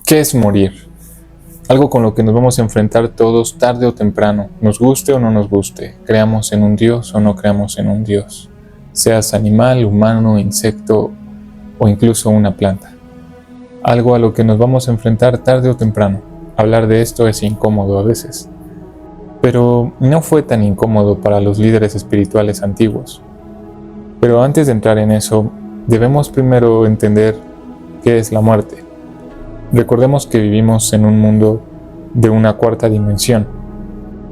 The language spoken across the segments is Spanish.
¿Qué es morir? Algo con lo que nos vamos a enfrentar todos tarde o temprano, nos guste o no nos guste, creamos en un Dios o no creamos en un Dios, seas animal, humano, insecto o incluso una planta. Algo a lo que nos vamos a enfrentar tarde o temprano. Hablar de esto es incómodo a veces, pero no fue tan incómodo para los líderes espirituales antiguos. Pero antes de entrar en eso, debemos primero entender qué es la muerte. Recordemos que vivimos en un mundo de una cuarta dimensión,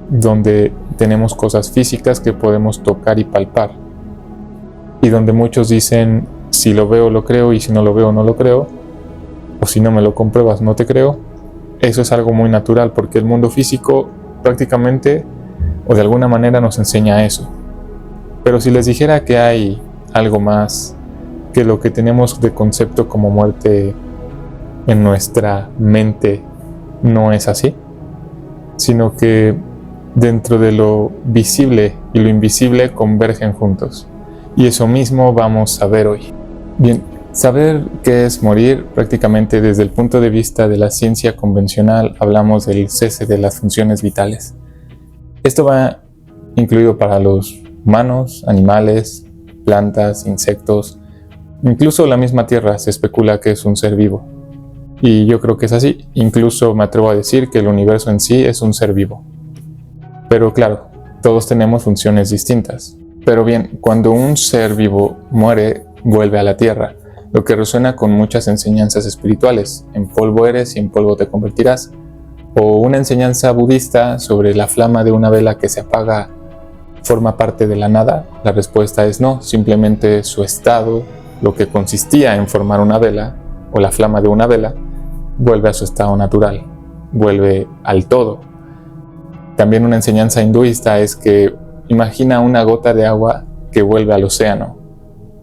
donde tenemos cosas físicas que podemos tocar y palpar, y donde muchos dicen, si lo veo lo creo y si no lo veo no lo creo, o si no me lo compruebas no te creo. Eso es algo muy natural porque el mundo físico prácticamente o de alguna manera nos enseña eso. Pero si les dijera que hay algo más que lo que tenemos de concepto como muerte en nuestra mente no es así, sino que dentro de lo visible y lo invisible convergen juntos. Y eso mismo vamos a ver hoy. Bien, saber qué es morir, prácticamente desde el punto de vista de la ciencia convencional, hablamos del cese de las funciones vitales. Esto va incluido para los humanos, animales, plantas, insectos, incluso la misma Tierra se especula que es un ser vivo. Y yo creo que es así, incluso me atrevo a decir que el universo en sí es un ser vivo. Pero claro, todos tenemos funciones distintas. Pero bien, cuando un ser vivo muere, vuelve a la Tierra, lo que resuena con muchas enseñanzas espirituales. En polvo eres y en polvo te convertirás. O una enseñanza budista sobre la flama de una vela que se apaga forma parte de la nada. La respuesta es no, simplemente su estado, lo que consistía en formar una vela, o la flama de una vela, vuelve a su estado natural, vuelve al todo. También una enseñanza hinduista es que imagina una gota de agua que vuelve al océano.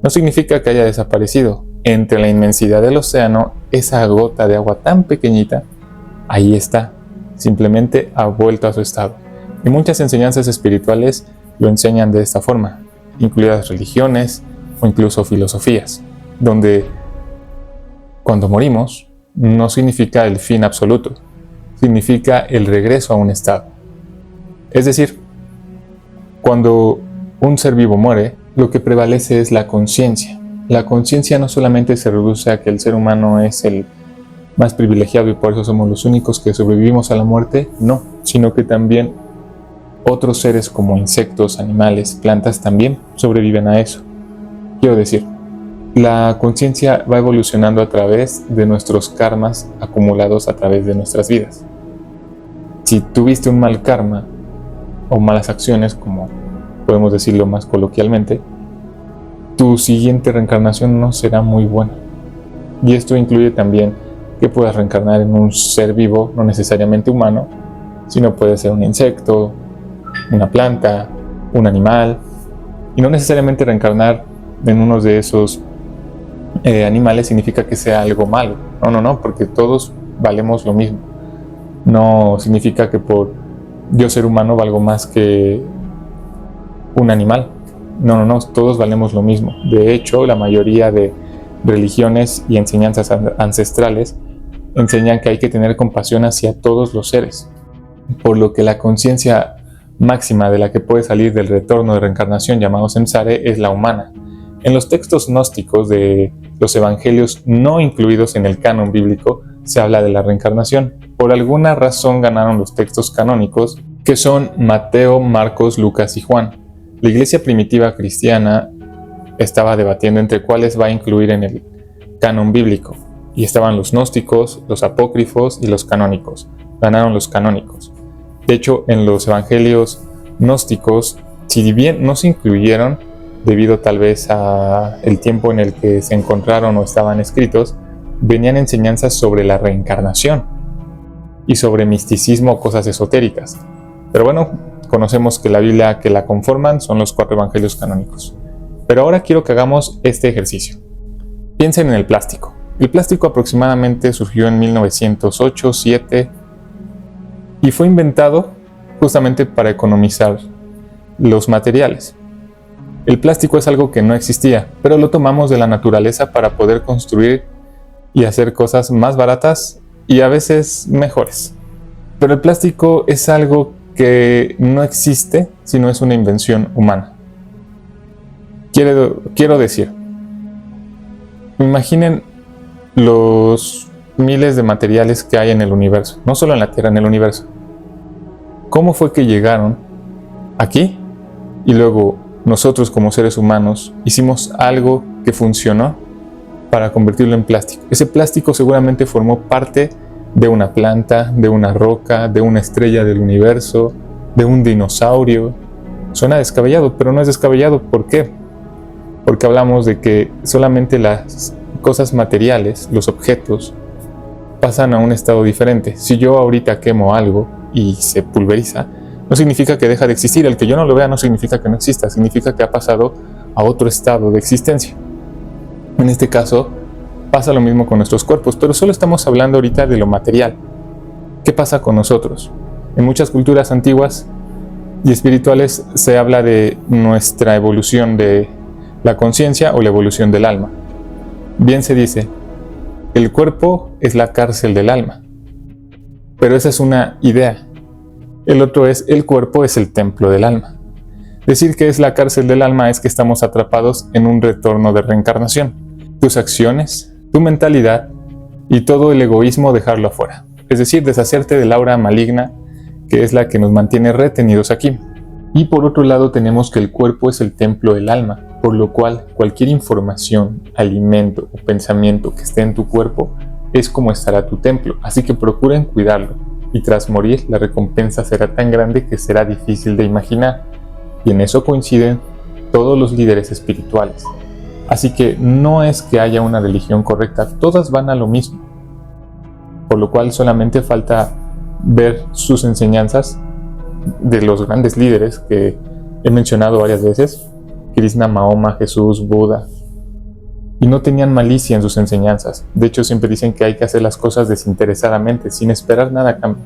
No significa que haya desaparecido. Entre la inmensidad del océano, esa gota de agua tan pequeñita, ahí está, simplemente ha vuelto a su estado. Y muchas enseñanzas espirituales lo enseñan de esta forma, incluidas religiones o incluso filosofías, donde cuando morimos no significa el fin absoluto, significa el regreso a un estado. Es decir, cuando un ser vivo muere, lo que prevalece es la conciencia. La conciencia no solamente se reduce a que el ser humano es el más privilegiado y por eso somos los únicos que sobrevivimos a la muerte, no, sino que también otros seres como insectos, animales, plantas también sobreviven a eso. Quiero decir, la conciencia va evolucionando a través de nuestros karmas acumulados a través de nuestras vidas. Si tuviste un mal karma o malas acciones, como podemos decirlo más coloquialmente, tu siguiente reencarnación no será muy buena. Y esto incluye también que puedas reencarnar en un ser vivo, no necesariamente humano, sino puede ser un insecto, una planta, un animal, y no necesariamente reencarnar en uno de esos animales significa que sea algo malo. No, porque todos valemos lo mismo. No significa que por yo ser humano valgo más que un animal. No, todos valemos lo mismo. De hecho, la mayoría de religiones y enseñanzas ancestrales enseñan que hay que tener compasión hacia todos los seres, por lo que la conciencia máxima de la que puede salir del retorno de reencarnación llamado samsara es la humana. En los textos gnósticos de los evangelios no incluidos en el canon bíblico se habla de la reencarnación. Por alguna razón ganaron los textos canónicos, que son Mateo, Marcos, Lucas y Juan. La iglesia primitiva cristiana estaba debatiendo entre cuáles va a incluir en el canon bíblico, y estaban los gnósticos, los apócrifos y los canónicos. Ganaron los canónicos. De hecho, en los evangelios gnósticos, si bien no se incluyeron debido tal vez a el tiempo en el que se encontraron o estaban escritos, venían enseñanzas sobre la reencarnación y sobre misticismo o cosas esotéricas. Pero bueno, conocemos que la Biblia que la conforman son los 4 evangelios canónicos. Pero ahora quiero que hagamos este ejercicio. Piensen en el plástico. El plástico aproximadamente surgió en 1908-7 y fue inventado justamente para economizar los materiales. El plástico es algo que no existía, pero lo tomamos de la naturaleza para poder construir y hacer cosas más baratas y a veces mejores. Pero el plástico es algo que no existe, sino es una invención humana. Quiero decir, imaginen los miles de materiales que hay en el universo, no solo en la Tierra, en el universo. ¿Cómo fue que llegaron aquí? Y luego nosotros como seres humanos hicimos algo que funcionó para convertirlo en plástico. Ese plástico seguramente formó parte de una planta, de una roca, de una estrella del universo, de un dinosaurio. Suena descabellado, pero no es descabellado. ¿Por qué? Porque hablamos de que solamente las cosas materiales, los objetos, pasan a un estado diferente. Si yo ahorita quemo algo y se pulveriza, no significa que deja de existir. El que yo no lo vea no significa que no exista, significa que ha pasado a otro estado de existencia. En este caso, pasa lo mismo con nuestros cuerpos, pero solo estamos hablando ahorita de lo material. ¿Qué pasa con nosotros? En muchas culturas antiguas y espirituales se habla de nuestra evolución de la conciencia o la evolución del alma. Bien se dice, el cuerpo es la cárcel del alma, pero esa es una idea. El otro es, el cuerpo es el templo del alma. Decir que es la cárcel del alma es que estamos atrapados en un retorno de reencarnación. Tus acciones, tu mentalidad y todo el egoísmo dejarlo afuera. Es decir, deshacerte del aura maligna que es la que nos mantiene retenidos aquí. Y por otro lado tenemos que el cuerpo es el templo del alma, por lo cual cualquier información, alimento o pensamiento que esté en tu cuerpo es como estará tu templo, así que procuren cuidarlo, y tras morir la recompensa será tan grande que será difícil de imaginar, y en eso coinciden todos los líderes espirituales. Así que no es que haya una religión correcta, todas van a lo mismo, por lo cual solamente falta ver sus enseñanzas de los grandes líderes que he mencionado varias veces, Krishna, Mahoma, Jesús, Buda, y no tenían malicia en sus enseñanzas. De hecho, siempre dicen que hay que hacer las cosas desinteresadamente, sin esperar nada a cambio.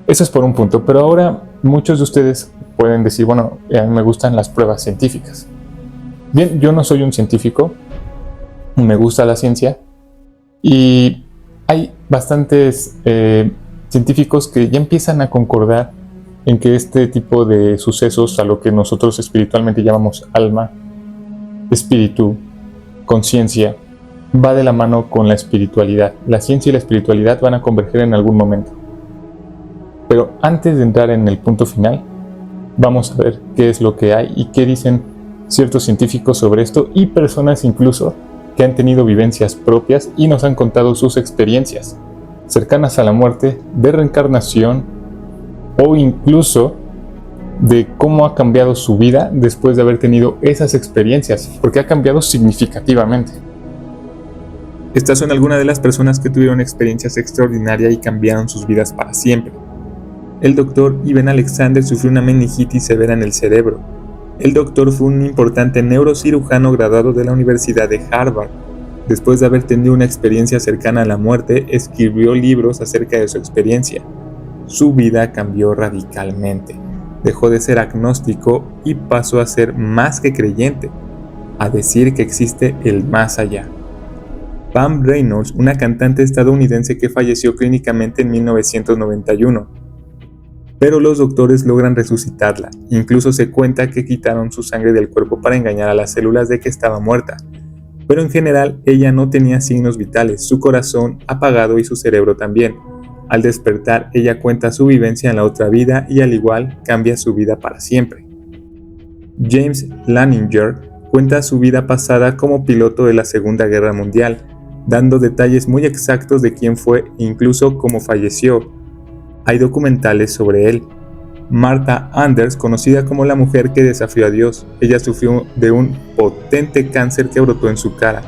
Eso es por un punto, pero ahora muchos de ustedes pueden decir, bueno, a mí me gustan las pruebas científicas. Bien, yo no soy un científico, me gusta la ciencia, y hay bastantes científicos que ya empiezan a concordar en que este tipo de sucesos, a lo que nosotros espiritualmente llamamos alma, espíritu, conciencia, va de la mano con la espiritualidad. La ciencia y la espiritualidad van a converger en algún momento. Pero antes de entrar en el punto final, vamos a ver qué es lo que hay y qué dicen ciertos científicos sobre esto y personas incluso que han tenido vivencias propias y nos han contado sus experiencias cercanas a la muerte, de reencarnación o incluso de cómo ha cambiado su vida después de haber tenido esas experiencias, porque ha cambiado significativamente. Estas son algunas de las personas que tuvieron experiencias extraordinarias y cambiaron sus vidas para siempre. El doctor Ivan Alexander sufrió una meningitis severa en el cerebro. El doctor fue un importante neurocirujano graduado de la Universidad de Harvard. Después de haber tenido una experiencia cercana a la muerte, escribió libros acerca de su experiencia. Su vida cambió radicalmente. Dejó de ser agnóstico y pasó a ser más que creyente, a decir que existe el más allá. Pam Reynolds, una cantante estadounidense que falleció clínicamente en 1991. Pero los doctores logran resucitarla. Incluso se cuenta que quitaron su sangre del cuerpo para engañar a las células de que estaba muerta. Pero en general ella no tenía signos vitales, su corazón apagado y su cerebro también. Al despertar, ella cuenta su vivencia en la otra vida y al igual cambia su vida para siempre. James Laninger cuenta su vida pasada como piloto de la Segunda Guerra Mundial, dando detalles muy exactos de quién fue e incluso cómo falleció. Hay documentales sobre él. Martha Anders, conocida como la mujer que desafió a Dios, ella sufrió de un potente cáncer que brotó en su cara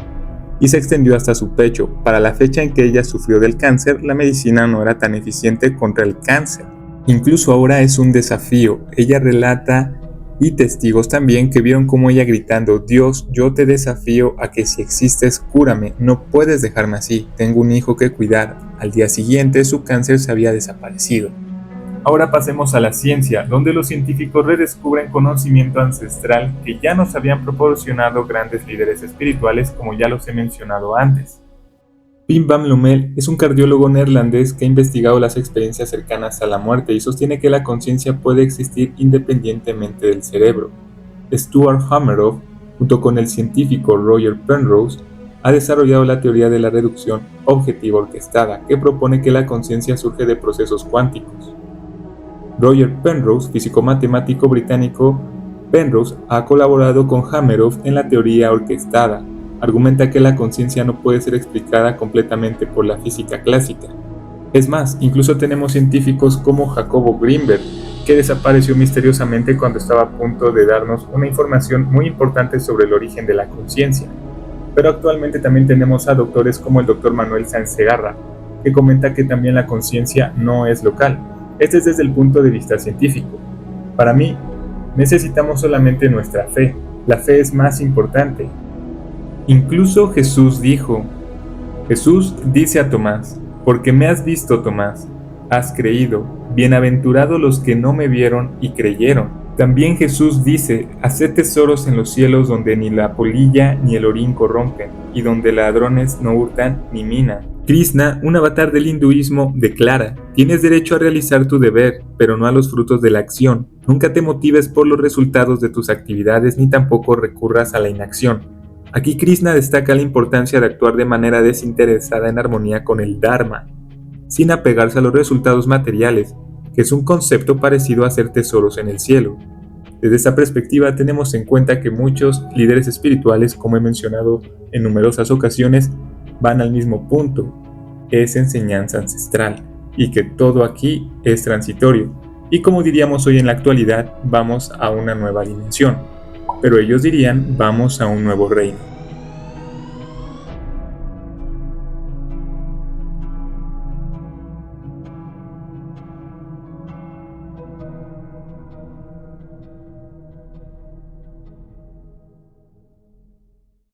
y se extendió hasta su pecho. Para la fecha en que ella sufrió del cáncer, la medicina no era tan eficiente contra el cáncer. Incluso ahora es un desafío. Ella relata, y testigos también, que vieron como ella gritando: Dios, yo te desafío a que si existes, cúrame, no puedes dejarme así, tengo un hijo que cuidar. Al día siguiente su cáncer se había desaparecido. Ahora pasemos a la ciencia, donde los científicos redescubren conocimiento ancestral que ya nos habían proporcionado grandes líderes espirituales, como ya los he mencionado antes. Pim Van Lommel es un cardiólogo neerlandés que ha investigado las experiencias cercanas a la muerte y sostiene que la conciencia puede existir independientemente del cerebro. Stuart Hameroff, junto con el científico Roger Penrose, ha desarrollado la teoría de la reducción objetiva orquestada, que propone que la conciencia surge de procesos cuánticos. Roger Penrose, físico-matemático británico, Penrose ha colaborado con Hameroff en la teoría orquestada. Argumenta que la conciencia no puede ser explicada completamente por la física clásica. Es más, incluso tenemos científicos como Jacobo Grinberg, que desapareció misteriosamente cuando estaba a punto de darnos una información muy importante sobre el origen de la conciencia. Pero actualmente también tenemos a doctores como el Dr. Manuel Sáenz Segarra, que comenta que también la conciencia no es local. Este es desde el punto de vista científico. Para mí, necesitamos solamente nuestra fe. La fe es más importante. Incluso Jesús dice a Tomás, porque me has visto, Tomás, has creído, bienaventurados los que no me vieron y creyeron. También Jesús dice, haced tesoros en los cielos donde ni la polilla ni el orín corrompen, y donde ladrones no hurtan ni minan. Krishna, un avatar del hinduismo, declara, tienes derecho a realizar tu deber, pero no a los frutos de la acción. Nunca te motives por los resultados de tus actividades ni tampoco recurras a la inacción. Aquí Krishna destaca la importancia de actuar de manera desinteresada en armonía con el Dharma, sin apegarse a los resultados materiales, que es un concepto parecido a hacer tesoros en el cielo. Desde esta perspectiva tenemos en cuenta que muchos líderes espirituales, como he mencionado en numerosas ocasiones, van al mismo punto, es enseñanza ancestral, y que todo aquí es transitorio, y como diríamos hoy en la actualidad, vamos a una nueva dimensión, pero ellos dirían, vamos a un nuevo reino.